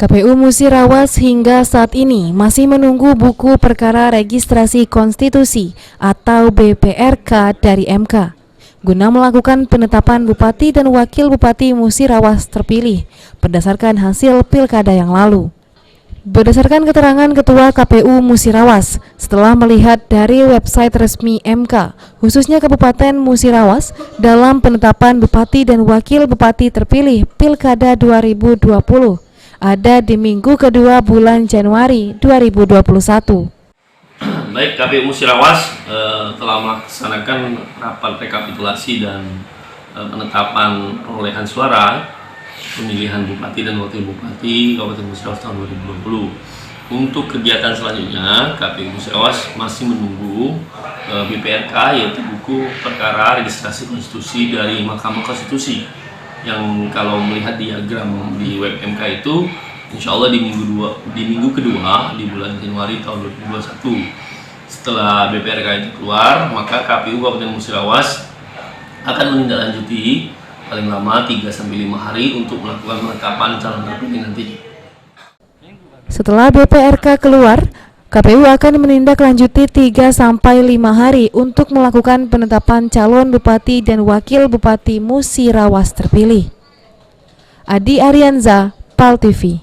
KPU Musirawas hingga saat ini masih menunggu buku perkara registrasi konstitusi atau BPRK dari MK guna melakukan penetapan Bupati dan Wakil Bupati Musirawas terpilih berdasarkan hasil pilkada yang lalu. Berdasarkan keterangan Ketua KPU Musirawas, setelah melihat dari website resmi MK, khususnya Kabupaten Musirawas, dalam penetapan Bupati dan Wakil Bupati terpilih Pilkada 2020, ada di minggu kedua bulan Januari 2021. Baik, KPU Musirawas telah melaksanakan rapat rekapitulasi dan penetapan perolehan suara pemilihan Bupati dan Wakil Bupati Kabupaten Musirawas tahun 2020. Untuk kegiatan selanjutnya, KPU Musirawas masih menunggu BPRK, yaitu buku perkara registrasi konstitusi dari Mahkamah Konstitusi, yang kalau melihat diagram di web MK itu insya Allah di minggu kedua di bulan Januari tahun 2021. Setelah BPRK itu keluar, maka KPU Kabupaten Musirawas akan menindaklanjuti paling lama 3-5 hari untuk melakukan penetapan calon terpilih nanti. Setelah BPRK keluar, KPU akan menindaklanjuti 3-5 hari untuk melakukan penetapan calon Bupati dan Wakil Bupati Musirawas terpilih. Adi Arianza, PAL TV.